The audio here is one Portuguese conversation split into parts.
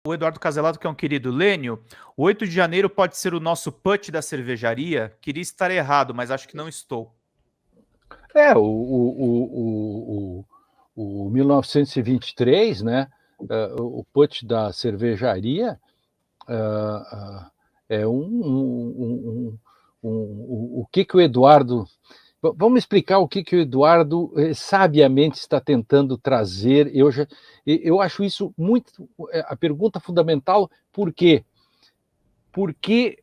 O Eduardo Caselato, que é um querido. Lênio, o 8 de janeiro pode ser o nosso put da cervejaria? Queria estar errado, mas acho que não estou. O 1923, né? O put da cervejaria é o que o Eduardo... Vamos explicar o que o Eduardo sabiamente está tentando trazer. Eu acho isso muito... A pergunta fundamental, por quê? Porque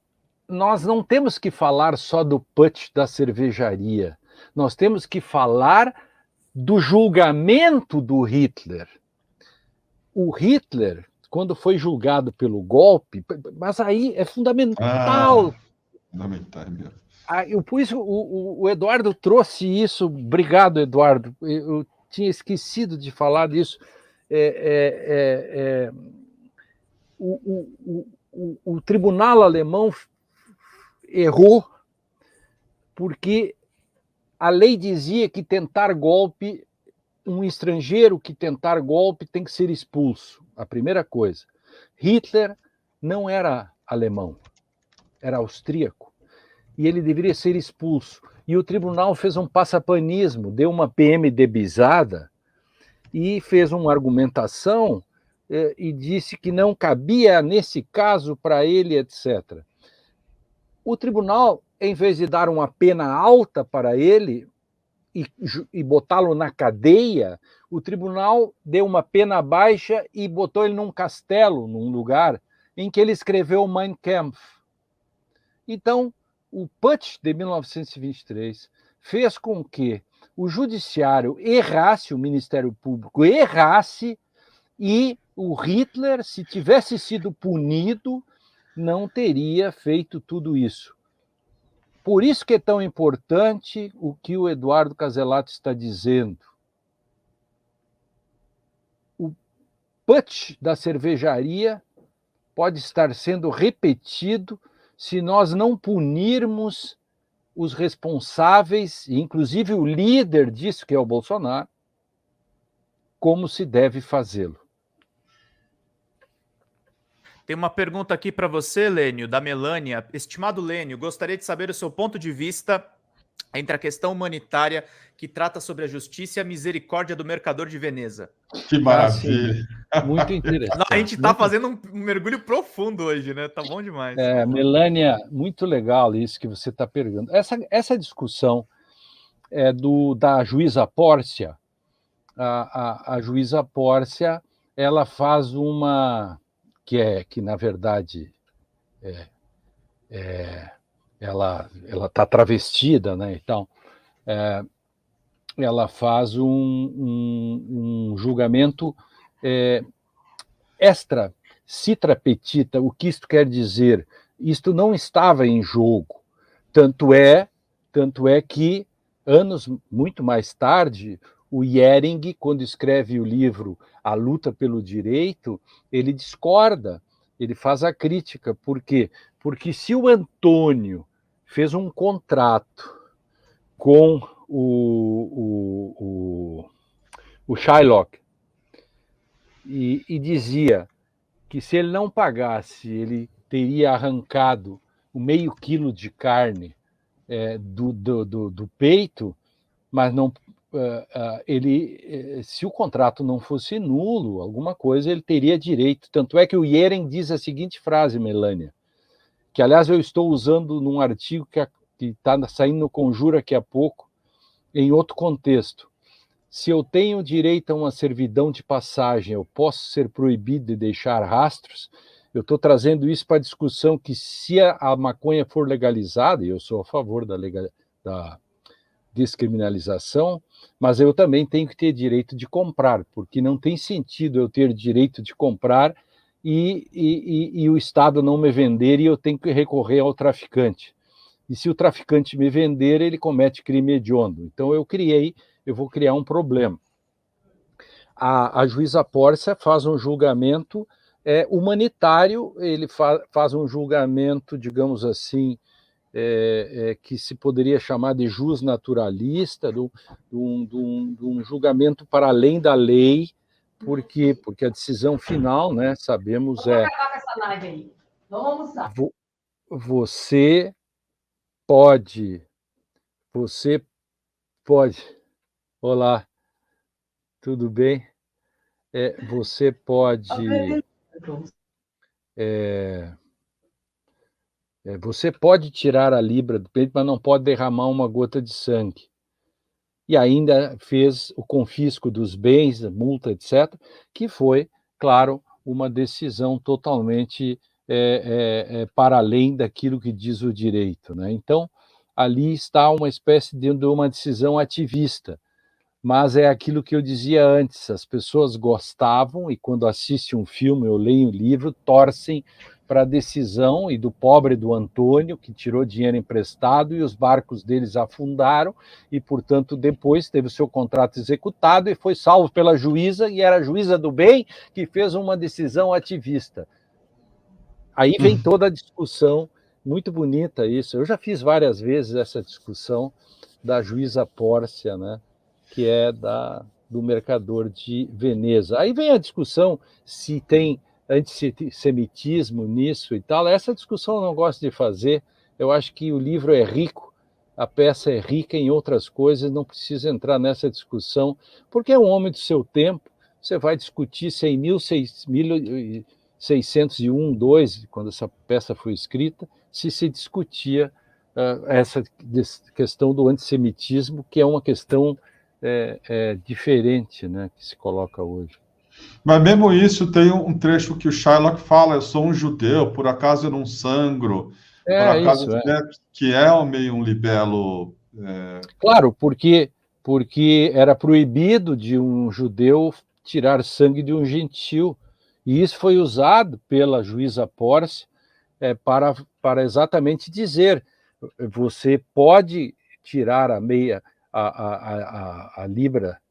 nós não temos que falar só do put da cervejaria. Nós temos que falar do julgamento do Hitler. O Hitler, quando foi julgado pelo golpe, mas aí é fundamental. Fundamental mesmo. O Eduardo trouxe isso. Obrigado, Eduardo. Eu tinha esquecido de falar disso. O tribunal alemão errou porque a lei dizia que um estrangeiro que tentar golpe tem que ser expulso. A primeira coisa. Hitler não era alemão, era austríaco. E ele deveria ser expulso. E o tribunal fez um passapanismo, deu uma PMDBizada e fez uma argumentação e disse que não cabia, nesse caso, para ele, etc. O tribunal, em vez de dar uma pena alta para ele e botá-lo na cadeia, o tribunal deu uma pena baixa e botou ele num castelo, num lugar em que ele escreveu Mein Kampf. Então, o put de 1923 fez com que o judiciário errasse, o Ministério Público errasse, e o Hitler, se tivesse sido punido, não teria feito tudo isso. Por isso que é tão importante o que o Eduardo Caselato está dizendo. O put da cervejaria pode estar sendo repetido se nós não punirmos os responsáveis, inclusive o líder disso, que é o Bolsonaro, como se deve fazê-lo. Tem uma pergunta aqui para você, Lênio, da Melânia. Estimado Lênio, gostaria de saber o seu ponto de vista entre a questão humanitária que trata sobre a justiça e a misericórdia do mercador de Veneza. Que maravilha. Muito interessante. Não, a gente está fazendo um mergulho profundo hoje, né? Tá bom demais. Melânia, muito legal isso que você está perguntando. Essa discussão é da juíza Pórcia. A juíza Pórcia, ela faz uma... que na verdade ela está travestida, né? Então, ela faz um julgamento extra citra petita. O que isto quer dizer? Isto não estava em jogo. Tanto é que anos muito mais tarde, o Jhering, quando escreve o livro A Luta pelo Direito, ele discorda, ele faz a crítica. Por quê? Porque se o Antônio fez um contrato com o Shylock e dizia que se ele não pagasse, ele teria arrancado o meio quilo de carne do peito, mas não... se o contrato não fosse nulo, alguma coisa, ele teria direito. Tanto é que o Jhering diz a seguinte frase, Melânia, que, aliás, eu estou usando num artigo que está saindo no Conjura daqui a pouco, em outro contexto. Se eu tenho direito a uma servidão de passagem, eu posso ser proibido de deixar rastros? Eu estou trazendo isso para a discussão que, se a maconha for legalizada, e eu sou a favor da descriminalização, mas eu também tenho que ter direito de comprar, porque não tem sentido eu ter direito de comprar e o Estado não me vender e eu tenho que recorrer ao traficante. E se o traficante me vender, ele comete crime hediondo. Então eu vou criar um problema. A juíza Pórcia faz um julgamento humanitário, ele faz um julgamento, digamos assim, que se poderia chamar de jusnaturalista, de um julgamento para além da lei, Por quê? Porque a decisão final, né, sabemos, Vamos acabar com essa live aí. Vamos almoçar. Você pode. Olá, tudo bem? Você pode. Você pode tirar a libra do peito, mas não pode derramar uma gota de sangue. E ainda fez o confisco dos bens, a multa, etc., que foi, claro, uma decisão totalmente para além daquilo que diz o direito, né? Então, ali está uma espécie de uma decisão ativista, mas é aquilo que eu dizia antes, as pessoas gostavam, e quando assistem um filme ou leem um livro, torcem para a decisão e do pobre do Antônio, que tirou dinheiro emprestado e os barcos deles afundaram, e, portanto, depois teve o seu contrato executado e foi salvo pela juíza, e era a juíza do bem que fez uma decisão ativista. Aí vem toda a discussão, muito bonita isso. Eu já fiz várias vezes essa discussão da juíza Pórcia, né, que é do Mercador de Veneza. Aí vem a discussão se tem antissemitismo nisso e tal. Essa discussão eu não gosto de fazer. Eu acho que o livro é rico, a peça é rica em outras coisas, não precisa entrar nessa discussão, porque é um homem do seu tempo. Você vai discutir se em 1601, 2, quando essa peça foi escrita, se discutia essa questão do antissemitismo, que é uma questão diferente, né, que se coloca hoje. Mas mesmo isso, tem um trecho que o Shylock fala: eu sou um judeu, por acaso eu não sangro, por acaso isso, que é meio um libelo. Claro, porque era proibido de um judeu tirar sangue de um gentil, e isso foi usado pela juíza Pórcia para exatamente dizer: você pode tirar a libra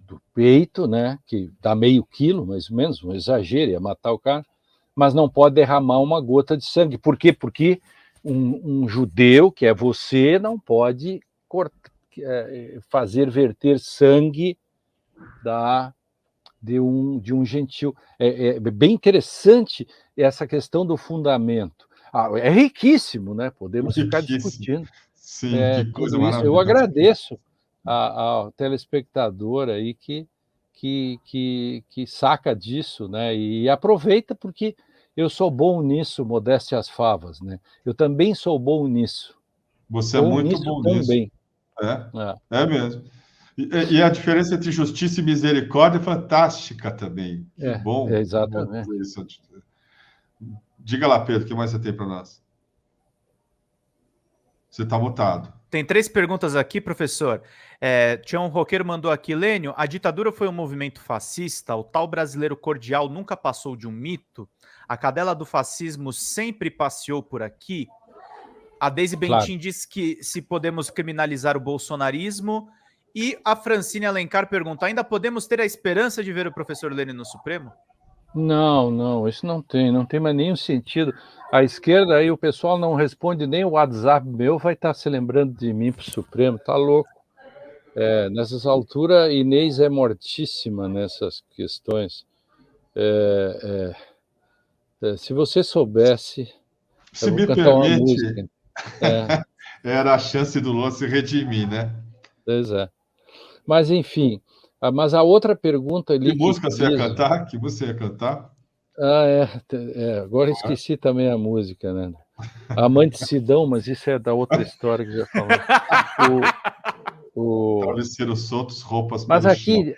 do peito, né, que dá meio quilo, mais ou menos, um exagero, ia matar o cara, mas não pode derramar uma gota de sangue. Por quê? Porque um judeu, que é você, não pode fazer verter sangue de um gentil. É bem interessante essa questão do fundamento. É riquíssimo, né? Podemos ficar discutindo. Sim, que coisa tudo isso. Eu agradeço ao telespectador aí que saca disso, né? E aproveita, porque eu sou bom nisso, modéstia às favas, né? Eu também sou bom nisso. Você é muito bom nisso. Também. É mesmo. E a diferença entre justiça e misericórdia é fantástica também. Que bom. Exatamente. Isso. Diga lá, Pedro, o que mais você tem para nós? Você está mutado. Tem 3 perguntas aqui, professor. Tião Roqueiro mandou aqui: Lênio, a ditadura foi um movimento fascista? O tal brasileiro cordial nunca passou de um mito? A cadela do fascismo sempre passeou por aqui? A Deise Bentin diz que se podemos criminalizar o bolsonarismo. E a Francine Alencar pergunta: ainda podemos ter a esperança de ver o professor Lênio no Supremo? Não, isso não tem mais nenhum sentido. A esquerda aí, o pessoal não responde nem o WhatsApp meu, vai estar se lembrando de mim para o Supremo, tá louco. Nessas alturas, Inês é mortíssima nessas questões. Se você soubesse, se eu vou me cantar permite, uma música. Era a chance do Lula se redimir, né? Pois é. Mas, enfim, mas a outra pergunta ali... Que música você ia cantar? Que música você ia cantar? Agora esqueci também a música, né? Amante Sidão, mas isso é da outra história que já falou. Travesseiros soltos, roupas mas pelo aqui,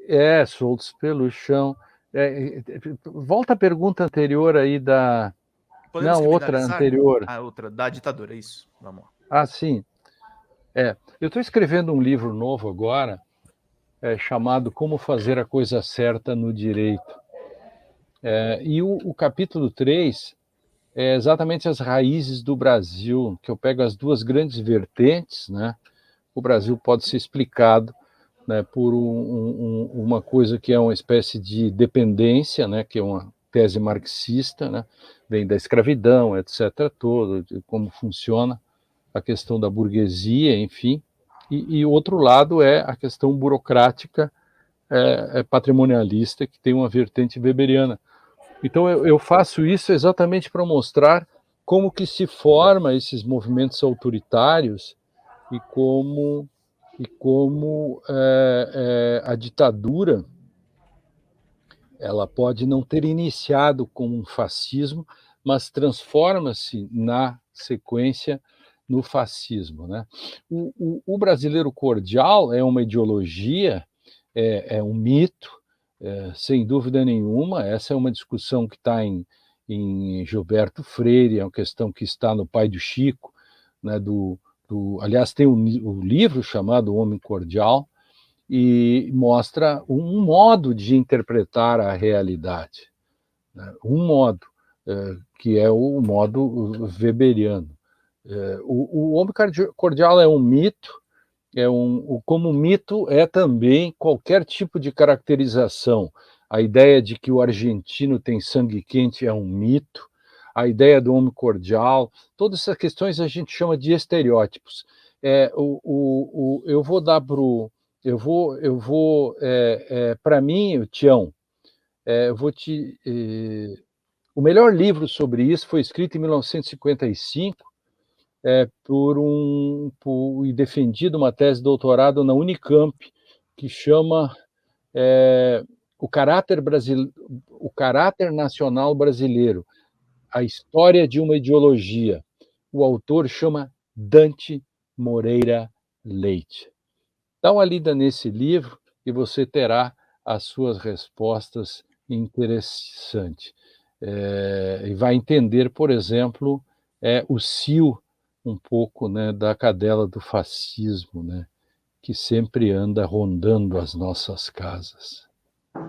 chão. Soltos pelo chão. Volta a pergunta anterior aí da... Podemos outra anterior. A outra, da ditadura, isso. Vamos lá. Sim. Eu estou escrevendo um livro novo agora, chamado Como Fazer a Coisa Certa no Direito. E o capítulo 3 é exatamente as raízes do Brasil, que eu pego as duas grandes vertentes, né? O Brasil pode ser explicado, né, por uma coisa que é uma espécie de dependência, né, que é uma tese marxista, né, vem da escravidão, etc., de como funciona a questão da burguesia, enfim, e o outro lado é a questão burocrática patrimonialista que tem uma vertente weberiana. Então eu faço isso exatamente para mostrar como que se forma esses movimentos autoritários e como a ditadura ela pode não ter iniciado com um fascismo, mas transforma-se na sequência no fascismo, né? O brasileiro cordial é uma ideologia, é um mito, sem dúvida nenhuma. Essa é uma discussão que está em Gilberto Freire, é uma questão que está no Pai do Chico, né, aliás, tem o livro chamado O Homem Cordial, e mostra um modo de interpretar a realidade, né, um modo, que é o modo weberiano. O Homem Cordial é um mito, como mito é também qualquer tipo de caracterização. A ideia de que o argentino tem sangue quente é um mito, a ideia do homem cordial, todas essas questões a gente chama de estereótipos. Eu vou dar para o... para mim, Tião, o melhor livro sobre isso foi escrito em 1955, e defendido uma tese de doutorado na Unicamp, que chama o caráter nacional brasileiro, a história de uma ideologia. O autor chama Dante Moreira Leite. Dá uma lida nesse livro e você terá as suas respostas interessantes. E vai entender, por exemplo, o cio um pouco, né, da cadela do fascismo, né, que sempre anda rondando as nossas casas.